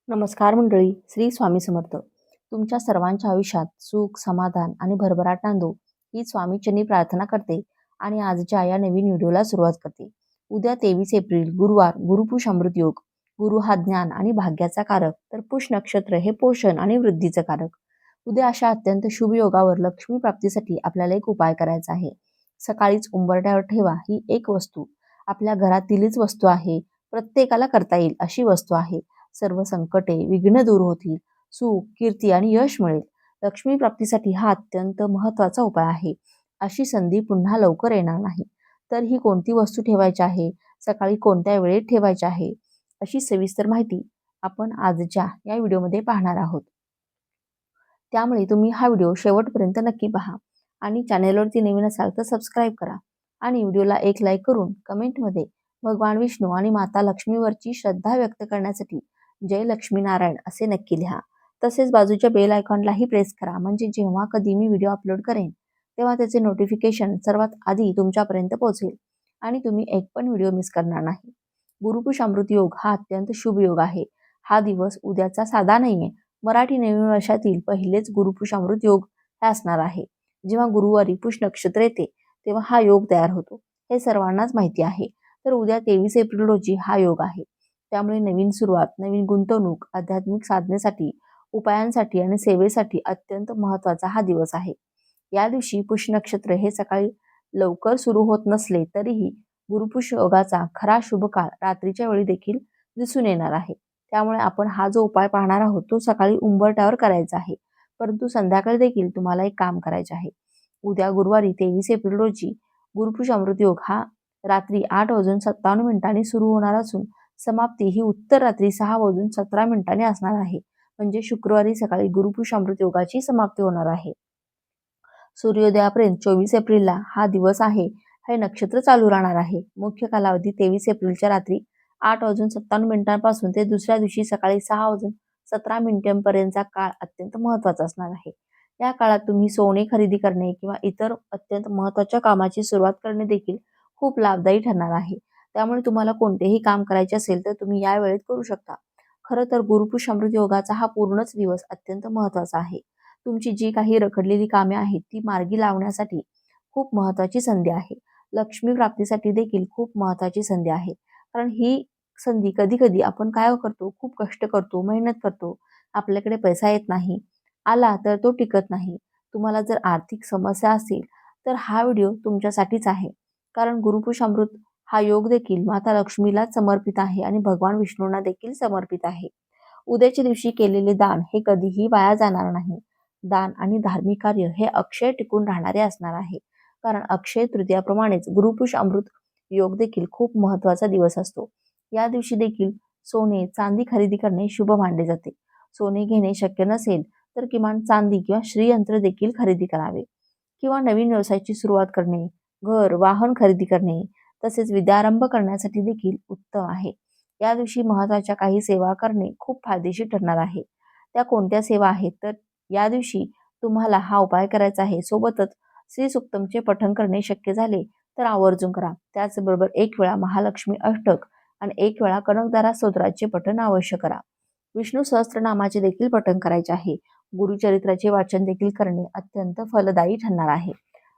नमस्कार मंडळी, श्री स्वामी समर्थ. तुमच्या सर्वांच्या आयुष्यात सुख, समाधान आणि भरभराट नांदो ही स्वामीचरणी प्रार्थना करते आणि आजच्या या नवीन व्हिडिओला सुरुवात करते. उद्या 23 एप्रिल गुरुवार, गुरुपुष अमृत योग. गुरु हा ज्ञान आणि भाग्याचा कारक, तर पुष नक्षत्र हे पोषण आणि वृद्धीचं कारक. उद्या अशा अत्यंत शुभ योगावर लक्ष्मी प्राप्तीसाठी आपल्याला एक उपाय करायचा आहे. सकाळीच उंबरठ्यावर ठेवा ही एक वस्तू. आपल्या घरातीलच वस्तू आहे, प्रत्येकाला करता येईल अशी वस्तू आहे. सर्व संकटे, विघ्न दूर होतील, सुख, कीर्ती आणि यश मिळेल. लक्ष्मी प्राप्तीसाठी हा अत्यंत महत्त्वाचा उपाय आहे. अशी संधी पुन्हा लवकर येणार नाही. तर ही कोणती वस्तू ठेवायची आहे, सकाळी कोणत्या वेळेत ठेवायची आहे, अशी सविस्तर माहिती आपण आजच्या या व्हिडिओमध्ये पाहणार आहोत. त्यामुळे तुम्ही हा व्हिडिओ शेवटपर्यंत नक्की पहा आणि चॅनेलवरती नवीन असाल तर सबस्क्राईब करा आणि व्हिडिओला एक लाईक करून कमेंटमध्ये भगवान विष्णू आणि माता लक्ष्मीवरची श्रद्धा व्यक्त करण्यासाठी जय लक्ष्मी नारायण असे नक्की लिहा. तसेच बाजूच्या बेल आयकॉनलाही प्रेस करा, म्हणजे जेव्हा कधी मी व्हिडिओ अपलोड करेन तेव्हा त्याचे नोटिफिकेशन सर्वात आधी तुमच्यापर्यंत पोहोचेल आणि तुम्ही एक पण व्हिडिओ मिस करणार नाही. गुरुपुष अमृत योग हा अत्यंत शुभ योग आहे. हा दिवस उद्याचा साधा नाहीये. मराठी नवीन वर्षातील पहिलेच गुरुपुष अमृत योग हे असणार आहे. जेव्हा गुरुवारी पुष नक्षत्र येते तेव्हा हा योग तयार होतो, हे सर्वांनाच माहिती आहे. तर उद्या 23 एप्रिल रोजी हा योग आहे. त्यामुळे नवीन सुरुवात, नवीन गुंतवणूक, आध्यात्मिक साधनेसाठी, उपायांसाठी आणि सेवेसाठी अत्यंत महत्त्वाचा हा दिवस आहे. या दिवशी पुष्य नक्षत्र हे सकाळी लवकर सुरू होत नसले तरीही गुरुपुष योगाचा खरा शुभ काळ रात्रीच्या वेळी देखील दिसून येणार आहे. त्यामुळे आपण हा जो उपाय पाहणार आहोत तो सकाळी उंबरठ्यावर करायचा आहे, परंतु संध्याकाळी देखील तुम्हाला एक काम करायचे आहे. उद्या गुरुवारी 23 एप्रिल रोजी गुरुपुष अमृत योग हा रात्री 8:57 सुरू होणार असून समाप्ती ही उत्तर रात्री 6:17 असणार आहे. म्हणजे शुक्रवारी सकाळी गुरुपुष अमृत योगाची समाप्ती होणार आहे. सूर्योदयापर्यंत 24 एप्रिलला हा दिवस आहे, हे नक्षत्र चालू राहणार आहे. मुख्य कालावधी 23 एप्रिलच्या रात्री 8:57 ते दुसऱ्या दिवशी सकाळी 6:17 पर्यंतचा काळ अत्यंत महत्त्वाचा असणार आहे. या काळात तुम्ही सोने खरेदी करणे किंवा इतर अत्यंत महत्त्वाच्या कामाची सुरुवात करणे देखील खूप लाभदायी ठरणार आहे. त्यामुळे तुम्हाला कोणतेही काम करायचे असेल तर तुम्ही या वेळेत करू शकता. खरं तर गुरुपुष अमृत योगाचा हा पूर्णच दिवस अत्यंत महत्त्वाचा आहे. तुमची जी काही रखडलेली कामे आहेत ती मार्गी लावण्यासाठी खूप महत्त्वाची संधी आहे. लक्ष्मी प्राप्तीसाठी देखील खूप महत्त्वाची संधी आहे. कारण ही संधी कधी कधी आपण काय करतो, खूप कष्ट करतो, मेहनत करतो, आपल्याकडे पैसा येत नाही, आला तर तो टिकत नाही. तुम्हाला जर आर्थिक समस्या असेल तर हा व्हिडिओ तुमच्यासाठीच आहे. कारण गुरुपुष अमृत हा योग देखील माता लक्ष्मीलाच समर्पित आहे आणि भगवान विष्णूंना देखील समर्पित आहे. उद्याच्या दिवशी केलेले दान हे कधीही वाया जाणार नाही. दान आणि धार्मिक कार्य हे अक्षय टिकून राहणारे असणार आहे. कारण अक्षय तृतीयाप्रमाणेच गुरुपुष अमृत योग देखील खूप महत्त्वाचा दिवस असतो. या दिवशी देखील सोने, चांदी खरेदी करणे शुभ मानले जाते. सोने घेणे शक्य नसेल तर किमान चांदी किंवा श्रीयंत्र देखील खरेदी करावे. किंवा नवीन व्यवसायाची सुरुवात करणे, घर, वाहन खरेदी करणे, तसेच विद्यारंभ करण्यासाठी देखील उत्तम आहे. या दिवशी महत्त्वाच्या काही सेवा करणे खूप फायदेशीर ठरणार आहे. त्या कोणत्या सेवा आहेत तर या दिवशी तुम्हाला हा उपाय करायचा आहे. सोबतच श्री सुक्तमचे पठण करणे शक्य झाले तर आवर्जून करा. त्याचबरोबर एक वेळा महालक्ष्मी अष्टक आणि एक वेळा कनकदारा स्तोत्राचे पठण अवश्य करा. विष्णू सहस्त्रनामाचे देखील पठण करायचे आहे. गुरुचरित्राचे वाचन देखील करणे अत्यंत फलदायी ठरणार आहे.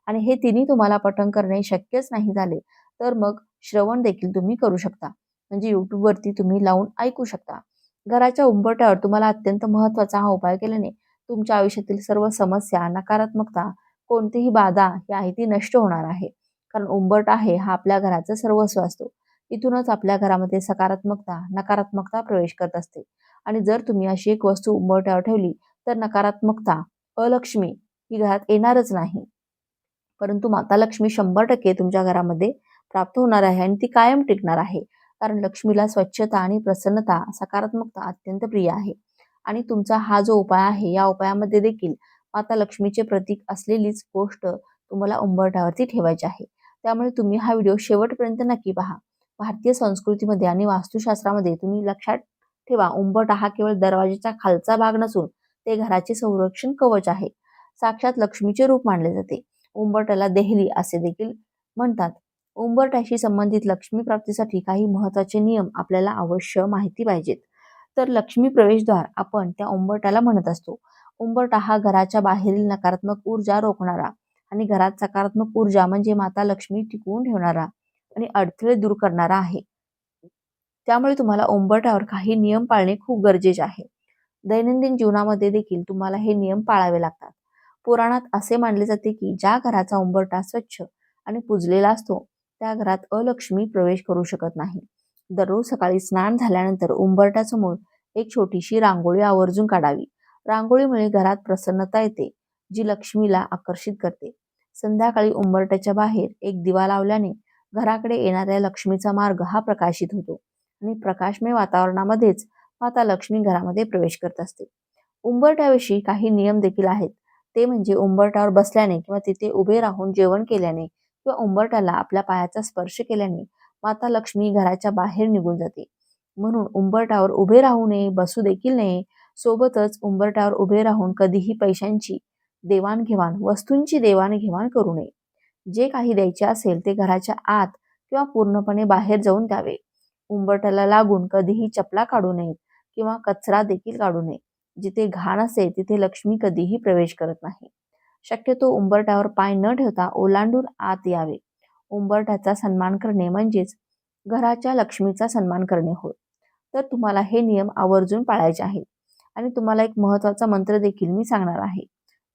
आणि हे तिन्ही तुम्हाला पठण करणे शक्यच नाही झाले तर मग श्रवण देखील तुम्ही करू शकता, म्हणजे युट्यूबवरती तुम्ही लावून ऐकू शकता. घराच्या उंबरठ्यावर तुम्हाला अत्यंत महत्त्वाचा हा उपाय केल्याने तुमच्या आयुष्यातील सर्व समस्या, नकारात्मकता, कोणतीही बाधा ही आहे ती नष्ट होणार आहे. कारण उंबरठा आहे हा आपल्या घराचं सर्वस्व असतो. इथूनच आपल्या घरामध्ये सकारात्मकता, नकारात्मकता प्रवेश करत असते. आणि जर तुम्ही अशी एक वस्तू उंबरठ्यावर ठेवली तर नकारात्मकता, अलक्ष्मी ही घरात येणारच नाही. परंतु माता लक्ष्मी 100% तुमच्या घरामध्ये प्राप्त होणार आहे आणि ती कायम टिकणार आहे. कारण लक्ष्मीला स्वच्छता आणि प्रसन्नता, सकारात्मकता अत्यंत प्रिय आहे. आणि तुमचा हा जो उपाय आहे या उपायामध्ये देखील माता लक्ष्मीचे प्रतीक असलेलीच गोष्ट तुम्हाला उंबरठ्यावरती ठेवायची आहे. त्यामुळे तुम्ही हा व्हिडिओ शेवटपर्यंत नक्की पहा. भारतीय संस्कृतीमध्ये आणि वास्तुशास्त्रामध्ये तुम्ही लक्षात ठेवा, उंबरठा हा केवळ दरवाजाचा खालचा भाग नसून ते घराचे संरक्षण कवच आहे. साक्षात लक्ष्मीचे रूप मानले जाते. उंबरठ्याला देहली असे देखील म्हणतात. उंबरठ्याशी संबंधित लक्ष्मी प्राप्तीसाठी काही महत्त्वाचे नियम आपल्याला अवश्य माहिती पाहिजेत. तर लक्ष्मी प्रवेशद्वार आपण त्या उंबरठ्याला म्हणत असतो. उंबरठा हा घराच्या बाहेरील नकारात्मक ऊर्जा रोखणारा आणि घरात सकारात्मक ऊर्जा म्हणजे माता लक्ष्मी टिकवून ठेवणारा आणि अडथळे दूर करणारा आहे. त्यामुळे तुम्हाला उंबरठ्यावर काही नियम पाळणे खूप गरजेचे आहे. दैनंदिन जीवनामध्ये देखील तुम्हाला हे नियम पाळावे लागतात. पुराणात असे मानले जाते की ज्या घराचा उंबरठा स्वच्छ आणि पुजलेला असतो त्या घरात अलक्ष्मी प्रवेश करू शकत नाही. दररोज सकाळी स्नान झाल्यानंतर उंबरठ्यासमोर एक छोटीशी रांगोळी आवर्जून काढावी. रांगोळीमुळे घरात प्रसन्नता येते, जी लक्ष्मीला आकर्षित करते. संध्याकाळी उंबरठ्याच्या बाहेर एक दिवा लावल्याने घराकडे येणाऱ्या लक्ष्मीचा मार्ग हा प्रकाशित होतो आणि प्रकाशमय वातावरणामध्येच माता लक्ष्मी घरामध्ये प्रवेश करत असते. उंबरठ्याविषयी काही नियम देखील आहेत. ते म्हणजे उंबरठ्यावर बसल्याने किंवा तिथे उभे राहून जेवण केल्याने किंवा उंबरठ्याला आपल्या पायाचा स्पर्श केल्याने माता लक्ष्मी घराच्या बाहेर निघून जाते. म्हणून उंबरठ्यावर उभे राहू नये, बसू देखील नये. सोबतच उंबरठ्यावर उभे राहून कधीही पैशांची देवाणघेवाण, वस्तूंची देवाणघेवाण करू नये. जे काही द्यायचे असेल ते घराच्या आत किंवा पूर्णपणे बाहेर जाऊन द्यावे. उंबरठ्याला लागून कधीही चपला काढू नयेत किंवा कचरा देखील काढू नये. जिथे घाण असते तिथे लक्ष्मी कधीही प्रवेश करत नाही. शक्यतो उंबरठ्यावर पाय न ठेवता ओलांडून आत यावे. उंबरठ्याचा सन्मान करणे म्हणजेच घराच्या लक्ष्मीचा सन्मान करणे होय. तर तुम्हाला हे नियम आवर्जून पाळायचे आहेत. आणि तुम्हाला एक महत्त्वाचा मंत्र देखील मी सांगणार आहे,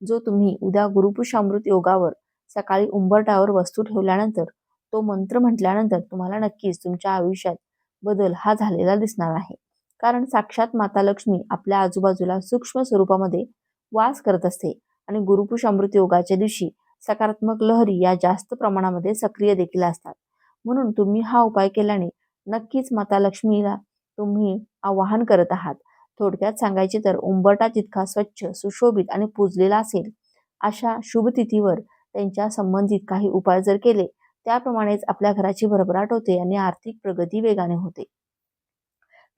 जो तुम्ही उद्या गुरुपुष्यामृत योगावर सकाळी उंबरठ्यावर वस्तू ठेवल्यानंतर तो मंत्र म्हटल्यानंतर तुम्हाला नक्कीच तुमच्या आयुष्यात बदल हा झालेला दिसणार आहे. कारण साक्षात माता लक्ष्मी आपल्या आजूबाजूला सूक्ष्म स्वरूपामध्ये वास करत असते आणि गुरुपुष अमृत योगाच्या दिवशी सकारात्मक लहरी या जास्त प्रमाणामध्ये सक्रिय देखील असतात. म्हणून तुम्ही हा उपाय केल्याने नक्कीच माता लक्ष्मीला तुम्ही आवाहन करत आहात. थोडक्यात सांगायचे तर उंबरठा जितका स्वच्छ, सुशोभित आणि पूजलेला असेल, अशा शुभ तिथीवर त्यांच्या संबंधित काही उपाय जर केले, त्याप्रमाणेच आपल्या घराची भरभराट होते आणि आर्थिक प्रगती वेगाने होते.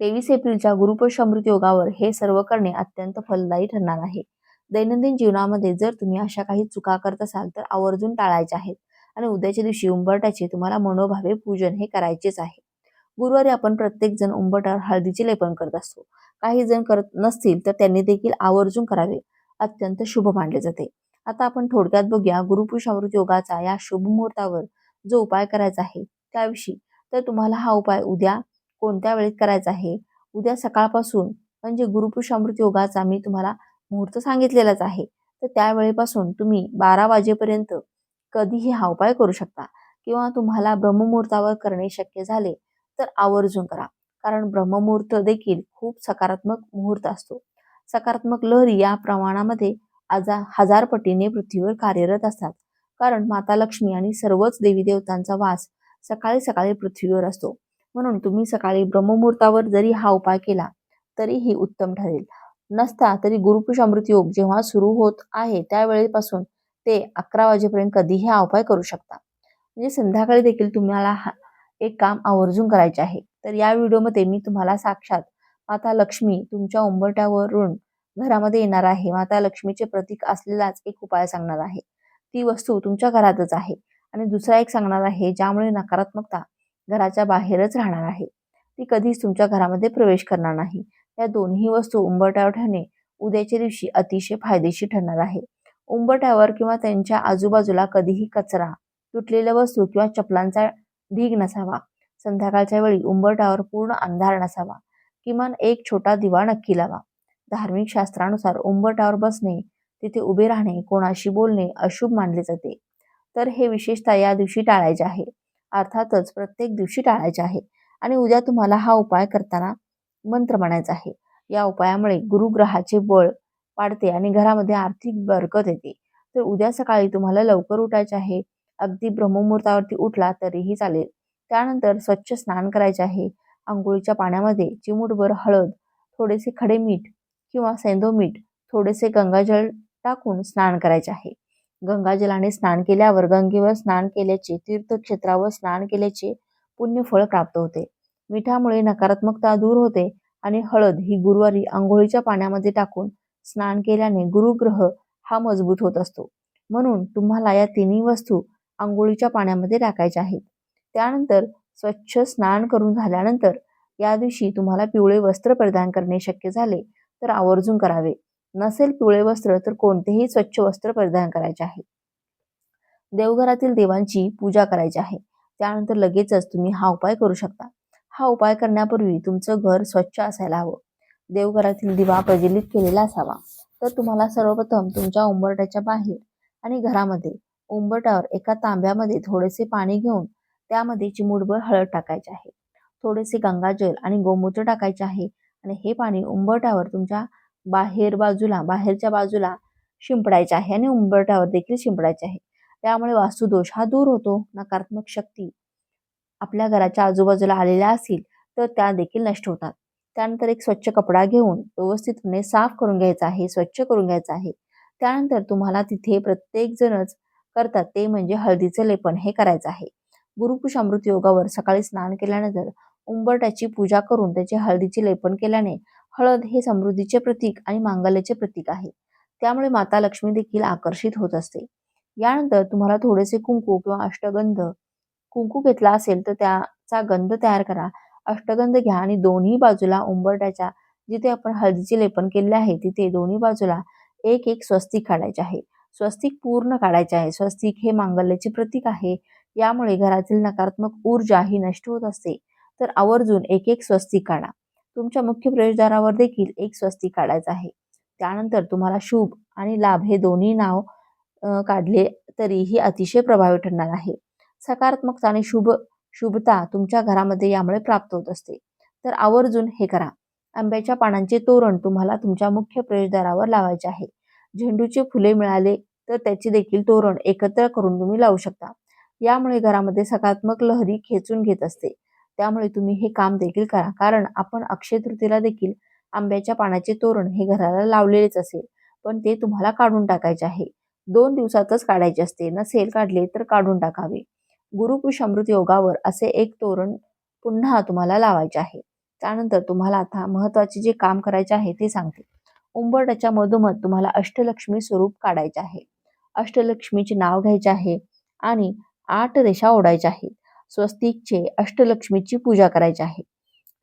23 एप्रिलच्या गुरुपुष्यामृत योगावर हे सर्व करणे अत्यंत फलदायी ठरणार आहे. दैनंदिन जीवनामध्ये जर तुम्ही अशा काही चुका करत असाल तर आवर्जून टाळायच्या आहेत आणि उद्याच्या दिवशी उंबरठ्याचे तुम्हाला मनोभावे पूजन हे करायचेच आहे. गुरुवारी आपण प्रत्येक जण उंबरठ्यावर हळदीचे लेपन करत असतो. काही जण करत नसतील तर त्यांनी देखील आवर्जून करावे. अत्यंत शुभ मानले जाते. आता आपण थोडक्यात बघूया गुरुपुष्यामृत योगाचा या शुभ मुहूर्तावर जो उपाय करायचा आहे त्याविषयी. तर तुम्हाला हा उपाय उद्या कोणत्या वेळेत करायचा आहे? उद्या सकाळपासून म्हणजे गुरुपुष्यामृत योगाचा मी तुम्हाला मुहूर्त सांगितलेलाच आहे. तर त्या वेळेपासून तुम्ही 12 वाजेपर्यंत कधीही हा उपाय करू शकता किंवा तुम्हाला ब्रह्ममुहूर्तावर करणे शक्य झाले तर आवर्जून करा. कारण ब्रह्ममुहूर्त देखील खूप सकारात्मक मुहूर्त असतो. सकारात्मक लहरी या प्रमाणामध्ये हजार पटीने पृथ्वीवर कार्यरत असतात. कारण माता लक्ष्मी आणि सर्वच देवी देवतांचा वास सकाळी सकाळी पृथ्वीवर असतो. म्हणून तुम्ही सकाळी ब्रह्ममुहूर्तावर जरी हा उपाय केला तरीही उत्तम ठरेल. नसता तरी गुरुपुष अमृत योग जेव्हा सुरू होत आहे त्यावेळेपासून ते 11 वाजेपर्यंत कधीही हा उपाय करू शकता. म्हणजे संध्याकाळी देखील तुम्हाला एक काम आवर्जून करायचे आहे. तर या व्हिडिओमध्ये मी तुम्हाला साक्षात माता लक्ष्मी तुमच्या उंबरठ्यावरून घरामध्ये येणार आहे. माता लक्ष्मीचे प्रतीक असलेलाच एक उपाय सांगणार आहे. ती वस्तू तुमच्या घरातच आहे आणि दुसरा एक सांगणार आहे ज्यामुळे नकारात्मकता घराच्या बाहेरच राहणार आहे. ती कधीच तुमच्या घरामध्ये प्रवेश करणार नाही. या दोन्ही वस्तू उंबरठ्यावर ठेवणे उद्याच्या दिवशी अतिशय फायदेशीर ठरणार आहे. उंबरठ्यावर किंवा त्यांच्या आजूबाजूला कधीही कचरा, तुटलेल्या वस्तू किंवा चपलांचा ढीग नसावा. संध्याकाळच्या वेळी उंबरठ्यावर पूर्ण अंधार नसावा. किमान एक छोटा दिवा नक्की लावा. धार्मिक शास्त्रानुसार उंबरठ्यावर बसणे, तिथे उभे राहणे, कोणाशी बोलणे अशुभ मानले जाते. तर हे विशेषतः या दिवशी टाळायचे आहे. अर्थातच प्रत्येक दिवशी टाळायचे आहे. आणि उद्या तुम्हाला हा उपाय करताना मंत्र म्हणायचा आहे. या उपायामुळे गुरुग्रहाचे बळ वाढते आणि घरामध्ये आर्थिक बरकत येते. तर उद्या सकाळी तुम्हाला लवकर उठायचे आहे. अगदी ब्रह्ममुहूर्तावरती उठला तरीही चालेल. त्यानंतर स्वच्छ स्नान करायचे आहे. अंघोळीच्या पाण्यामध्ये चिमूटभर हळद, थोडेसे खडे मीठ किंवा सैंधव मीठ, थोडेसे गंगाजल टाकून स्नान करायचे आहे. गंगाजलाने स्नान केल्यावर गंगेवर स्नान केल्याचे, तीर्थक्षेत्रावर स्नान केल्याचे पुण्यफळ प्राप्त होते. मिठामुळे नकारात्मकता दूर होते आणि हळद ही गुरुवारी अंघोळीच्या पाण्यामध्ये टाकून स्नान केल्याने गुरुग्रह हा मजबूत होत असतो. म्हणून तुम्हाला या तिन्ही वस्तू अंघोळीच्या पाण्यामध्ये टाकायच्या आहेत. त्यानंतर स्वच्छ स्नान करून झाल्यानंतर या दिवशी तुम्हाला पिवळे वस्त्र परिधान करणे शक्य झाले तर आवर्जून करावे. नसेल पिवळे वस्त्र तर कोणतेही स्वच्छ वस्त्र परिधान करायचे आहे. देवघरातील देवांची पूजा करायची आहे. त्यानंतर लगेचच तुम्ही हा उपाय करू शकता. हा उपाय करण्यापूर्वी तुमचं घर स्वच्छ असायला हवं. देवघरातील दिवा प्रज्वलित केलेला असावा. तर तुम्हाला सर्वप्रथम तुमच्या उंबरठ्याच्या बाहेर आणि घरामध्ये उंबरठ्यावर एका तांब्यामध्ये थोडेसे पाणी घेऊन त्यामध्ये चिमूटभर हळद टाकायचे आहे. थोडेसे गंगाजल आणि गोमूत्र टाकायचे आहे आणि हे पाणी उंबरठ्यावर तुमच्या बाहेरच्या बाजूला शिंपडायचे आहे आणि उंबरठ्यावर देखील शिंपडायचे आहे. त्यामुळे वास्तुदोष हा दूर होतो. नकारात्मक शक्ती आपल्या घराच्या आजूबाजूला आलेल्या असतील तर त्या देखील नष्ट होतात. त्यानंतर एक स्वच्छ कपडा घेऊन व्यवस्थितपणे साफ करून घ्यायचा आहे, स्वच्छ करून घ्यायचा आहे. त्यानंतर तुम्हाला तिथे प्रत्येक जणच करतात ते म्हणजे हळदीचं लेपन हे करायचं आहे. गुरुपुष अमृत योगावर सकाळी स्नान केल्यानंतर उंबरठ्याची पूजा करून त्याचे हळदीचे लेपन केल्याने हळद हे समृद्धीचे प्रतीक आणि मांगल्याचे प्रतीक आहे. त्यामुळे माता लक्ष्मी देखील आकर्षित होत असते. यानंतर तुम्हाला थोडेसे कुंकू किंवा अष्टगंध कुंकू घेतला असेल तर त्याचा गंध तयार करा. अष्टगंध घ्या आणि दोन्ही बाजूला उंबरठ्याच्या जिथे आपण हळदीचे लेपन केले आहे तिथे दोन्ही बाजूला एक एक स्वस्तिक काढायचे आहे. स्वस्तिक पूर्ण काढायचे आहे. स्वस्तिक हे मांगल्याचे प्रतीक आहे. यामुळे घरातील नकारात्मक ऊर्जा ही नष्ट होत असते. तर आवर्जून एक एक स्वस्तिक काढा. तुमच्या मुख्य प्रवेशद्वारावर देखील एक स्वस्तिक काढायचं आहे. त्यानंतर तुम्हाला शुभ आणि लाभ हे दोन्ही नाव काढले तरीही अतिशय प्रभावी ठरणार आहे. सकारात्मकता आणि शुभता तुमच्या घरामध्ये यामुळे प्राप्त होत असते. तर आवर्जून हे करा. आंब्याच्या पानांचे तोरण तुम्हाला तुमच्या मुख्य प्रवेशद्वारावर लावायचे आहे. झेंडूचे फुले मिळाले तर त्याचे देखील तोरण एकत्र करून तुम्ही लावू शकता. यामुळे घरामध्ये सकारात्मक लहरी खेचून घेत असते. त्यामुळे तुम्ही हे काम देखील करा. कारण आपण अक्षय तृतीयेला देखील आंब्याच्या पानाचे तोरण हे घराला लावलेलेच असेल, पण ते तुम्हाला काढून टाकायचे आहे. 2 दिवसातच काढायचे असते. नसेल काढले तर काढून टाकावे. गुरुपुष अमृत योगावर असे एक तोरण पुन्हा तुम्हाला लावायचे आहे. त्यानंतर तुम्हाला आता महत्त्वाचे जे काम करायचे आहे ते सांगते. उंबरठ्याच्या मधोमध तुम्हाला अष्टलक्ष्मी स्वरूप काढायचे आहे. अष्टलक्ष्मीचे नाव घ्यायचे आहे आणि 8 रेषा ओढायच्या आहेत. स्वस्तिकचे अष्टलक्ष्मीची पूजा करायची आहे.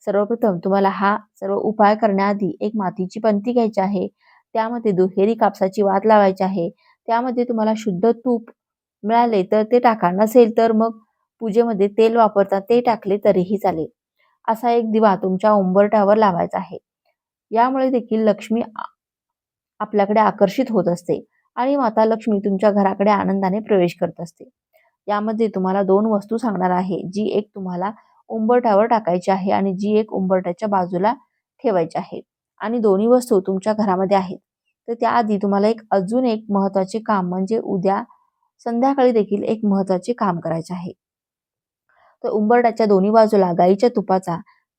सर्वप्रथम तुम्हाला हा सर्व उपाय करण्याआधी एक मातीची पंती घ्यायची आहे. त्यामध्ये दुहेरी कापसाची वात लावायची आहे. त्यामध्ये तुम्हाला शुद्ध तूप मिळाले तर ते टाका. नसेल तर मग पूजेमध्ये तेल वापरता ते टाकले तरीही चालेल. असा एक दिवा तुमच्या उंबरठ्यावर लावायचा आहे. यामुळे देखील लक्ष्मी आपल्याकडे आकर्षित होत असते आणि माता लक्ष्मी तुमच्या घराकडे आनंदाने प्रवेश करत असते. यामध्ये तुम्हाला 2 वस्तू सांगणार आहे. जी एक तुम्हाला उंबरठ्यावर टाकायची आहे आणि जी एक उंबरठ्याच्या बाजूला ठेवायची आहे आणि दोन्ही वस्तू तुमच्या घरामध्ये आहेत. तर त्याआधी तुम्हाला अजून एक महत्त्वाचे काम म्हणजे उद्या संध्याकाळी देखील एक महत्त्वाचे काम करायचे आहे. तर उंबरठ्याच्या दोन्ही बाजूला गाईच्या तुपाचा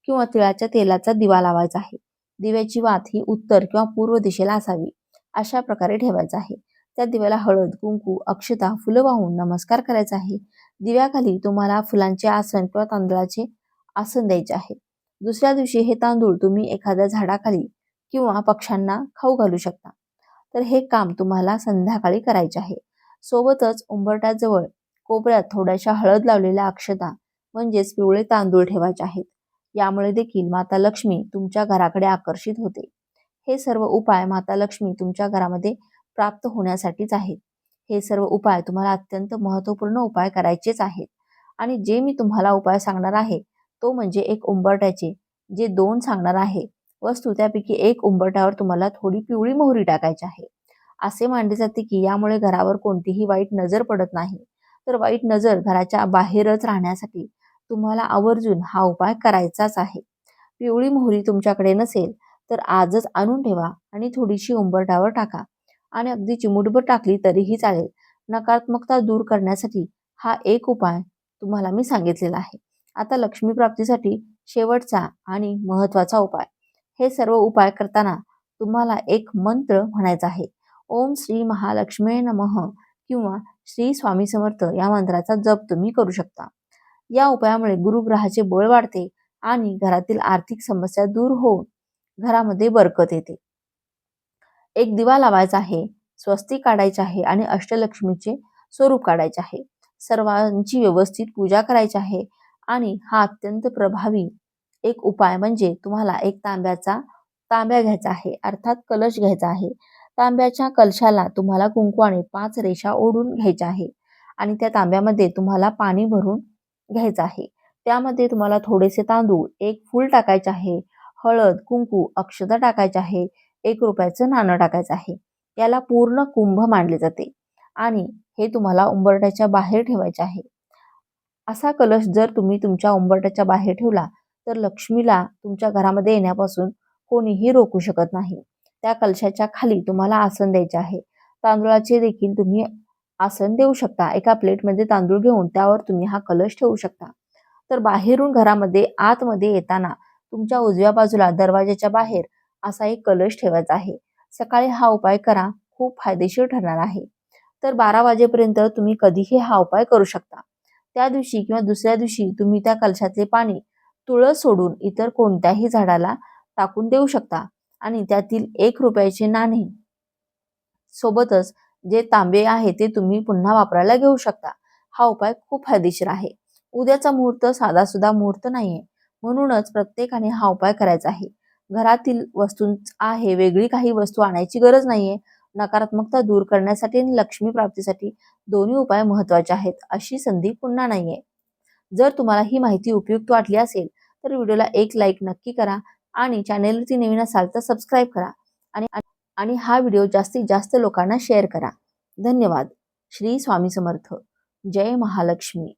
किंवा तिळाच्या तेलाचा दिवा लावायचा आहे. दिव्याची वात ही उत्तर किंवा पूर्व दिशेला असावी. अशा प्रकारे ठेवायचा आहे. त्या दिव्याला हळद, कुंकू, अक्षता, फुलं वाहून नमस्कार करायचा आहे. दिव्याखाली तुम्हाला फुलांचे आसन किंवा तांदळाचे आसन द्यायचे आहे. दुसऱ्या दिवशी हे तांदूळ तुम्ही एखाद्या झाडाखाली किंवा पक्ष्यांना खाऊ घालू शकता. तर हे काम तुम्हाला संध्याकाळी करायचे आहे. सोबतच उंबरठ्याजवळ कोपऱ्यात थोड्याशा हळद लावलेल्या अक्षता म्हणजेच पिवळे तांदूळ ठेवायचे आहेत. यामुळे देखील माता लक्ष्मी तुमच्या घराकडे आकर्षित होते. हे सर्व उपाय माता लक्ष्मी तुमच्या घरामध्ये प्राप्त होण्यासाठीच आहेत. हे सर्व उपाय तुम्हाला अत्यंत महत्त्वपूर्ण उपाय करायचेच आहेत. आणि जे मी तुम्हाला उपाय सांगणार आहे तो म्हणजे एक उंबरठ्याचे जे 2 सांगणार आहे वस्तू त्यापैकी एक उंबरठ्यावर तुम्हाला थोडी पिवळी मोहरी टाकायची आहे. असे मानले जाते की यामुळे घरावर कोणतीही वाईट नजर पडत नाही. तर वाईट नजर घराच्या बाहेरच राहण्यासाठी तुम्हाला आवर्जून हा उपाय करायचाच आहे. पिवळी मोहरी तुमच्याकडे नसेल तर आजच आणून ठेवा आणि थोडीशी उंबरठ्यावर टाका आणि अगदी चिमूटभर टाकली तरीही चालेल. नकारात्मकता दूर करण्यासाठी हा एक उपाय तुम्हाला मी सांगितलेला आहे. आता लक्ष्मी प्राप्तीसाठी शेवटचा आणि महत्त्वाचा उपाय. हे सर्व उपाय करताना तुम्हाला एक मंत्र म्हणायचा आहे. ओम श्री महालक्ष्मी नमः किंवा श्री स्वामी समर्थ या मंत्राचा जप तुम्ही करू शकता. या उपायामुळे गुरुग्रहाचे बळ वाढते आणि घरातील आर्थिक समस्या दूर होऊन घरामध्ये बरकत येते. एक दिवा लावायचा आहे, स्वस्तिक काढायचे आहे आणि अष्टलक्ष्मीचे स्वरूप काढायचे आहे. सर्वांची व्यवस्थित पूजा करायची आहे आणि हा अत्यंत प्रभावी एक उपाय म्हणजे तुम्हाला एक तांब्या घ्यायचा आहे, अर्थात कलश घ्यायचा आहे. तांब्याच्या कलशाला तुम्हाला कुंकवाने 5 रेषा ओढून घ्यायच्या आहे आणि त्या तांब्यामध्ये तुम्हाला पाणी भरून घ्यायचं आहे. त्यामध्ये तुम्हाला थोडेसे तांदूळ, एक फूल टाकायचे आहे, हळद, कुंकू, अक्षता टाकायचे आहे, ₹1 नाणं टाकायचं आहे. याला पूर्ण कुंभ मानले जाते आणि हे तुम्हाला उंबरठ्याच्या बाहेर ठेवायचे आहे. असा कलश जर तुम्ही तुमच्या उंबरठ्याच्या बाहेर ठेवला, तर लक्ष्मीला तुमच्या घरामध्ये येण्यापासून कोणीही रोखू शकत नाही. त्या कलशाच्या खाली तुम्हाला आसन द्यायचे आहे. तांदूळाचे देखील तुम्ही आसन देऊ शकता. एका प्लेटमध्ये तांदूळ घेऊन त्यावर तुम्ही हा कलश ठेवू शकता. तर बाहेरून घरामध्ये आतमध्ये येताना तुमच्या उजव्या बाजूला दरवाजाच्या बाहेर असा एक कलश ठेवायचा आहे. सकाळी हा उपाय करा, खूप फायदेशीर ठरणार आहे. तर 12 वाजेपर्यंत तुम्ही कधीही हा उपाय करू शकता. त्या दिवशी किंवा दुसऱ्या दिवशी तुम्ही त्या कलशातले पाणी तुळस सोडून इतर कोणत्याही झाडाला टाकून देऊ शकता आणि त्यातील ₹1 नाणे सोबतच जे तांबे आहे ते तुम्ही पुन्हा वापरायला घेऊ शकता. हा उपाय खूप फायदेशीर आहे. उद्याचा मुहूर्त साधासुद्धा मुहूर्त नाहीये. म्हणूनच प्रत्येकाने हा उपाय करायचा आहे. घरातील वस्तू आहे, वेगळी काही वस्तू आणायची गरज नाहीये. नकारात्मकता दूर करण्यासाठी आणि लक्ष्मी प्राप्तीसाठी दोन्ही उपाय महत्त्वाचे आहेत. अशी संधी पुन्हा नाहीये. जर तुम्हाला ही माहिती उपयुक्त वाटली असेल तर व्हिडिओला एक लाईक नक्की करा आणि चॅनेलवरती नवीन असाल तर सबस्क्राईब करा आणि आणि हा व्हिडिओ जास्तीत जास्त लोकांना शेअर करा. धन्यवाद. श्री स्वामी समर्थ. जय महालक्ष्मी.